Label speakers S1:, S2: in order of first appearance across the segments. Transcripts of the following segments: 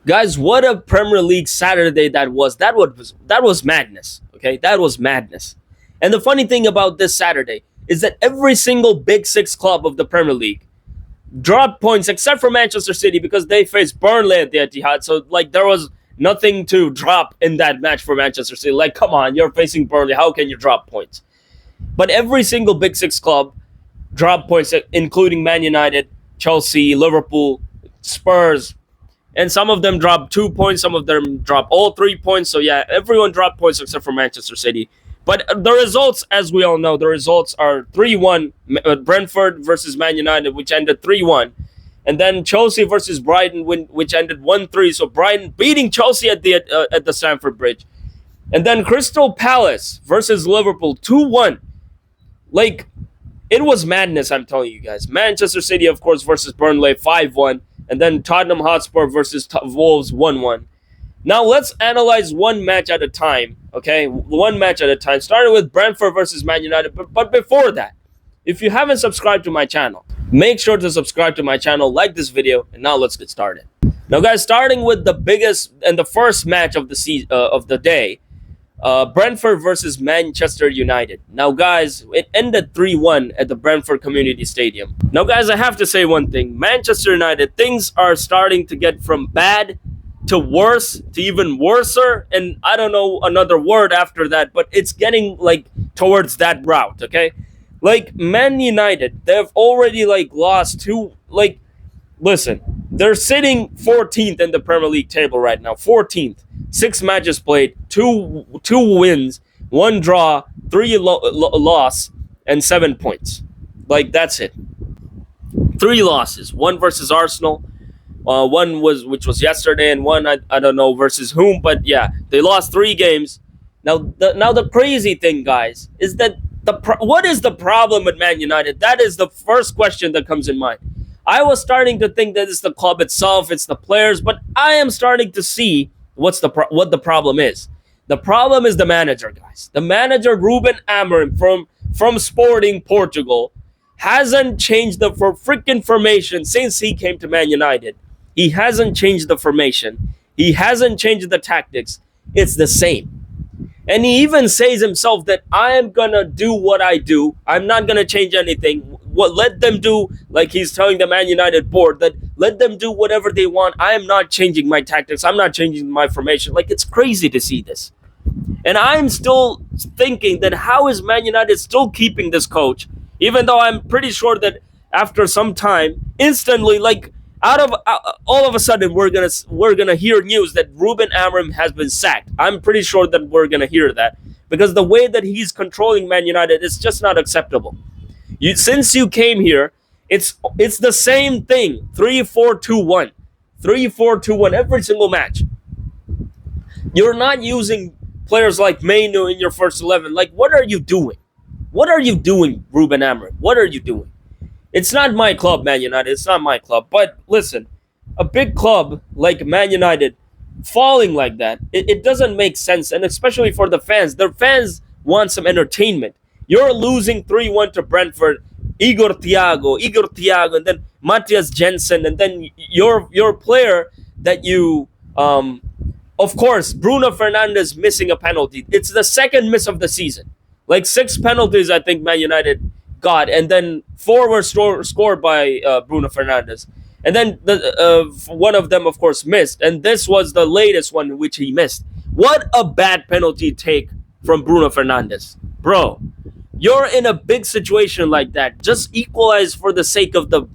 S1: Guys, what a Premier League Saturday that was. That was madness. Okay, that was madness. And the funny thing about this Saturday is that every single Big Six club of the Premier League dropped points except for Manchester City because they faced Burnley at the Etihad. So like there was nothing to drop in that match for Manchester City. Like, come on, you're facing Burnley. How can you drop points? But every single Big Six club dropped points, including Man United, Chelsea, Liverpool, Spurs, and some of them dropped 2 points, some of them dropped all 3 points. So yeah, everyone dropped points except for Manchester City. But the results, as we all know, the results are 3-1 Brentford versus Man United, which ended 3-1. And then Chelsea versus Brighton, which ended 1-3. So Brighton beating Chelsea at the Stamford Bridge. And then Crystal Palace versus Liverpool, 2-1. Like, it was madness, I'm telling you guys. Manchester City, of course, versus Burnley, 5-1. And then Tottenham Hotspur versus Wolves, 1-1. Now let's analyze one match at a time, okay? One match at a time, starting with Brentford versus Man United. But before that, if you haven't subscribed to my channel, make sure to subscribe to my channel, like this video, and now let's get started. Now, guys, starting with the biggest and the first match of the day, Brentford versus Manchester United. Now, guys, it ended 3-1 at the Brentford Community Stadium. Now, guys, I have to say one thing. Manchester United, things are starting to get from bad to worse to even worser, and I don't know another word after that, but it's getting like towards that route, okay? Like, Man United, they've already like lost two, like, listen, they're sitting 14th in the Premier League table right now, 14th. 6 matches played, two wins, 1 draw, 3 loss, and 7 points. Like, that's it. 3 losses, 1 versus Arsenal, one which was yesterday, and one I don't know versus whom, but yeah, they lost 3 games. Now the crazy thing, guys, is that what is the problem with Man United? That is the first question that comes in mind. I was starting to think that it's the club itself, it's the players, but I am starting to see what the problem is. The problem is the manager, guys. The manager, Ruben Amorim from Sporting Portugal, hasn't changed the freaking formation since he came to Man United. He hasn't changed the formation. He hasn't changed the tactics. It's the same. And he even says himself that I am going to do what I do. I'm not going to change anything. Let them do, like he's telling the Man United board, that let them do whatever they want. I am not changing my tactics. I'm not changing my formation. Like, it's crazy to see this. And I'm still thinking that how is Man United still keeping this coach, even though I'm pretty sure that after some time, instantly, like, all of a sudden, we're gonna hear news that Ruben Amorim has been sacked. I'm pretty sure that we're gonna hear that because the way that he's controlling Man United is just not acceptable. Since you came here, it's the same thing. 3-4-2-1, 3-4-2-1 every single match. You're not using players like Mainu in your first 11. Like, what are you doing? What are you doing, Ruben Amorim? What are you doing? It's not my club, Man United. It's not my club. But listen, a big club like Man United falling like that, it doesn't make sense. And especially for the fans. The fans want some entertainment. You're losing 3-1 to Brentford. Igor Thiago, and then Matthias Jensen, and then your player that you, of course, Bruno Fernandes missing a penalty. It's the second miss of the season. Like 6 penalties, I think Man United got, and then 4 were scored by Bruno Fernandes. And then one of them, of course, missed. And this was the latest one which he missed. What a bad penalty take from Bruno Fernandes. Bro, you're in a big situation like that. Just equalize for the sake of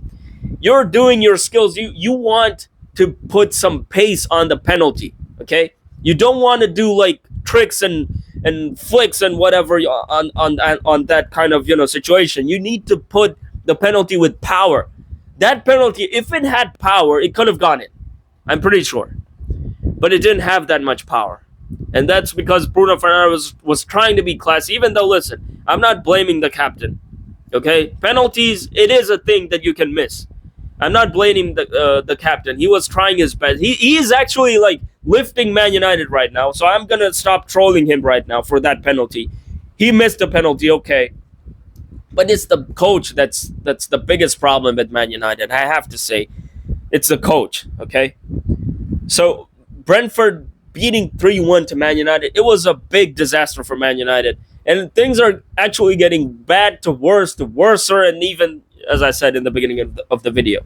S1: you're doing your skills. You want to put some pace on the penalty, okay? You don't want to do like tricks and flicks and whatever on that kind of, situation. You need to put the penalty with power. That penalty, if it had power, it could have gone in. I'm pretty sure. But it didn't have that much power. And that's because Bruno Fernandes was trying to be classy. Even though, listen, I'm not blaming the captain. Okay? Penalties, it is a thing that you can miss. I'm not blaming the captain. He was trying his best. He is actually like lifting Man United right now. So I'm going to stop trolling him right now for that penalty. He missed a penalty, okay. But it's the coach that's the biggest problem with Man United. I have to say, it's the coach, okay? So Brentford beating 3-1 to Man United, it was a big disaster for Man United. And things are actually getting bad to worse to worser, and even, as I said in the beginning of the video.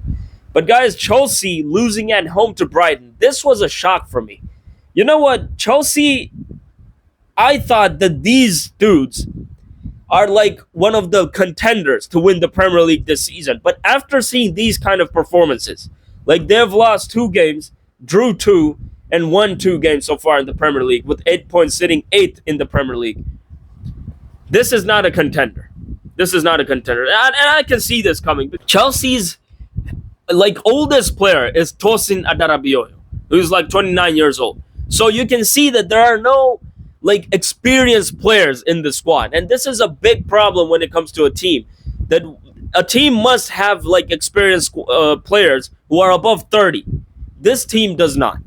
S1: But guys, Chelsea losing at home to Brighton, this was a shock for me. You know what? Chelsea, I thought that these dudes are like one of the contenders to win the Premier League this season. But after seeing these kind of performances, like they've lost 2 games, drew 2, and won 2 games so far in the Premier League, with 8 points, sitting 8th in the Premier League. This is not a contender. This is not a contender. And I can see this coming. Chelsea's like oldest player is Tosin Adarabioyo, who's like 29 years old. So you can see that there are no like experienced players in the squad. And this is a big problem when it comes to a team. That a team must have like experienced players who are above 30. This team does not.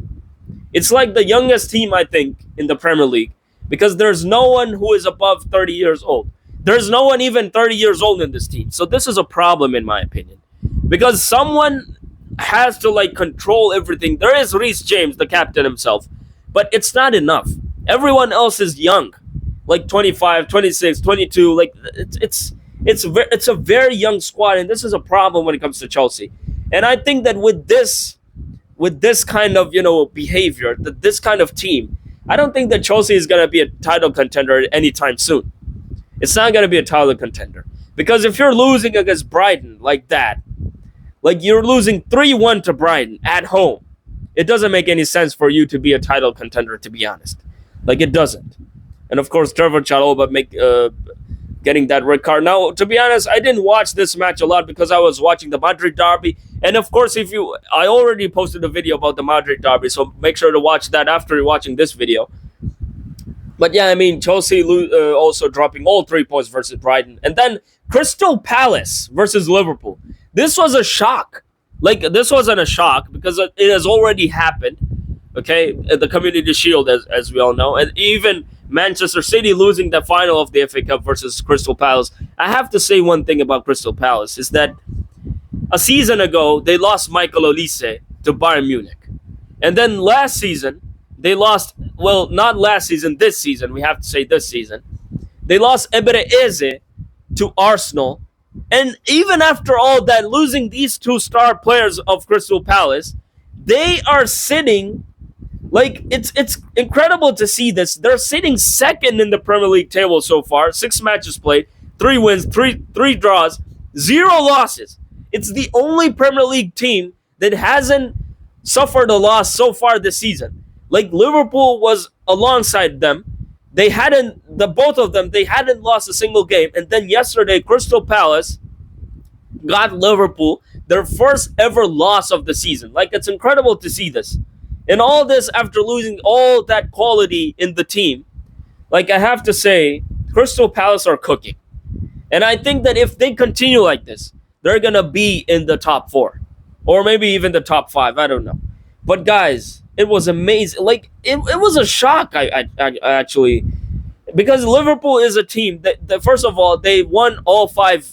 S1: It's like the youngest team, I think, in the Premier League, because there's no one who is above 30 years old. There's no one even 30 years old in this team. So this is a problem, in my opinion, because someone has to like control everything. There is Reece James, the captain himself, but it's not enough. Everyone else is young, like 25, 26, 22. Like it's a very young squad, and this is a problem when it comes to Chelsea. And I think that with this kind of behavior, this kind of team, I don't think that Chelsea is going to be a title contender anytime soon. It's not going to be a title contender, because if you're losing against Brighton like that, like you're losing 3-1 to Brighton at home, it doesn't make any sense for you to be a title contender, to be honest. Like, it doesn't. And of course, Trevor Chalobah getting that red card. Now, to be honest, I didn't watch this match a lot because I was watching the Madrid derby. And of course, I already posted a video about the Madrid derby, so make sure to watch that after watching this video. But yeah, I mean, Chelsea also dropping all 3 points versus Brighton. And then Crystal Palace versus Liverpool. This was a shock. Like, this wasn't a shock because it has already happened. Okay, the Community Shield, as we all know. And even Manchester City losing the final of the FA Cup versus Crystal Palace. I have to say one thing about Crystal Palace is that a season ago, they lost Michael Olise to Bayern Munich. And then last season, they lost, well, not last season, this season, we have to say this season. They lost Ebre Eze to Arsenal. And even after all that, losing these 2 star players of Crystal Palace, they are sitting, like, it's incredible to see this. They're sitting second in the Premier League table so far. 6 matches played, 3 wins, 3 draws, 0 losses. It's the only Premier League team that hasn't suffered a loss so far this season. Like, Liverpool was alongside them. Both of them, they hadn't lost a single game. And then yesterday, Crystal Palace got Liverpool their first ever loss of the season. Like, it's incredible to see this. And all this after losing all that quality in the team. Like, I have to say, Crystal Palace are cooking. And I think that if they continue like this, they're going to be in the top 4. Or maybe even the top 5. I don't know. But guys, it was amazing. Like, it was a shock, I actually. Because Liverpool is a team that, first of all, they won all 5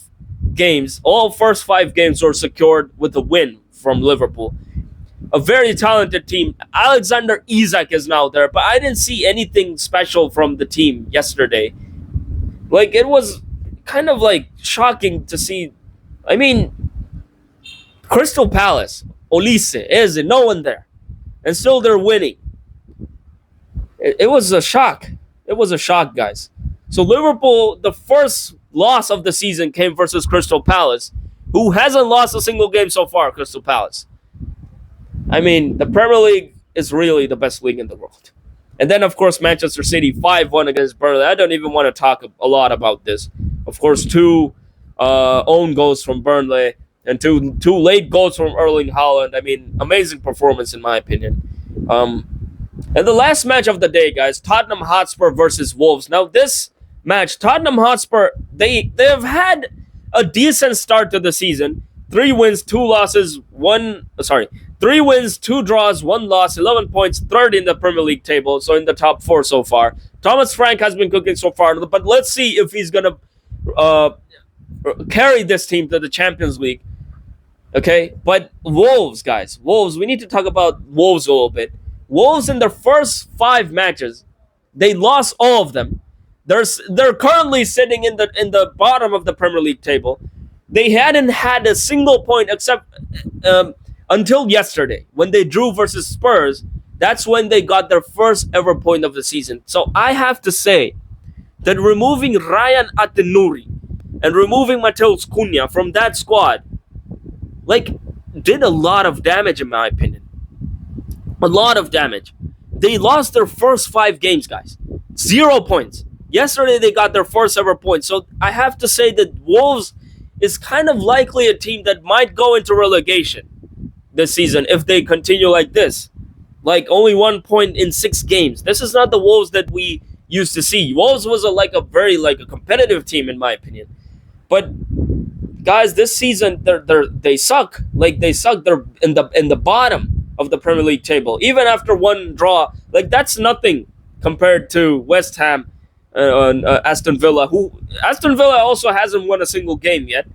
S1: games. All first 5 games were secured with a win from Liverpool. A very talented team. Alexander Isak is now there, but I didn't see anything special from the team yesterday. Like, it was kind of like shocking to see. I mean, Crystal Palace, Olise, Eze, no one there. And still they're winning. It was a shock. It was a shock, guys. So Liverpool, the first loss of the season came versus Crystal Palace, who hasn't lost a single game so far, Crystal Palace. I mean, the Premier League is really the best league in the world. And then, of course, Manchester City 5-1 against Burnley. I don't even want to talk a lot about this. Of course, 2 own goals from Burnley and two late goals from Erling Haaland. I mean, amazing performance in my opinion. And the last match of the day, guys, Tottenham Hotspur versus Wolves. Now, this match, Tottenham Hotspur, they have had a decent start to the season. 3 wins, 2 losses, 3 wins, 2 draws, 1 loss, 11 points, third in the Premier League table, so in the top 4 so far. Thomas Frank has been cooking so far, but let's see if he's going to carry this team to the Champions League. Okay, but Wolves, guys, Wolves. We need to talk about Wolves a little bit. Wolves in their first 5 matches, they lost all of them. They're currently sitting in the bottom of the Premier League table. They hadn't had a single point except um, until yesterday when they drew versus Spurs. That's when they got their first ever point of the season. So I have to say that removing Ryan Atenuri and removing Mateus Cunha from that squad, like, did a lot of damage in my opinion. A lot of damage. They lost their first 5 games, guys. 0 points. Yesterday they got their first ever point. So I have to say that Wolves is kind of likely a team that might go into relegation this season if they continue like this. Like only 1 point in 6 games. This is not the Wolves that we used to see. Wolves was a very like a competitive team in my opinion. But guys, this season they suck. Like they suck. They're in the bottom of the Premier League table. Even after one draw, like that's nothing compared to West Ham and Aston Villa. Who Aston Villa also hasn't won a single game yet,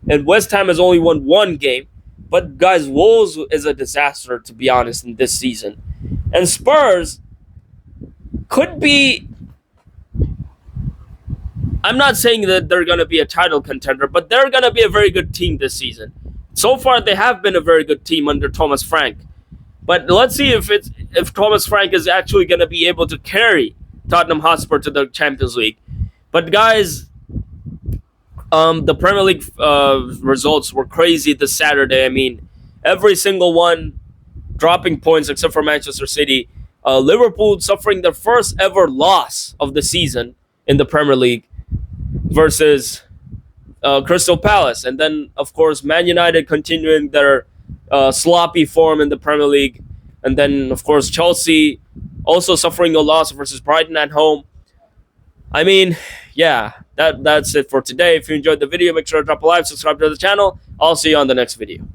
S1: and West Ham has only won 1 game. But guys, Wolves is a disaster to be honest in this season, and Spurs could be. I'm not saying that they're going to be a title contender, but they're going to be a very good team this season. So far, they have been a very good team under Thomas Frank. But let's see if Thomas Frank is actually going to be able to carry Tottenham Hotspur to the Champions League. But guys, the Premier League results were crazy this Saturday. I mean, every single one dropping points except for Manchester City. Liverpool suffering their first ever loss of the season in the Premier League versus Crystal Palace. And then, of course, Man United continuing their sloppy form in the Premier League. And then, of course, Chelsea also suffering a loss versus Brighton at home. I mean, yeah, that's it for today. If you enjoyed the video, make sure to drop a like, subscribe to the channel. I'll see you on the next video.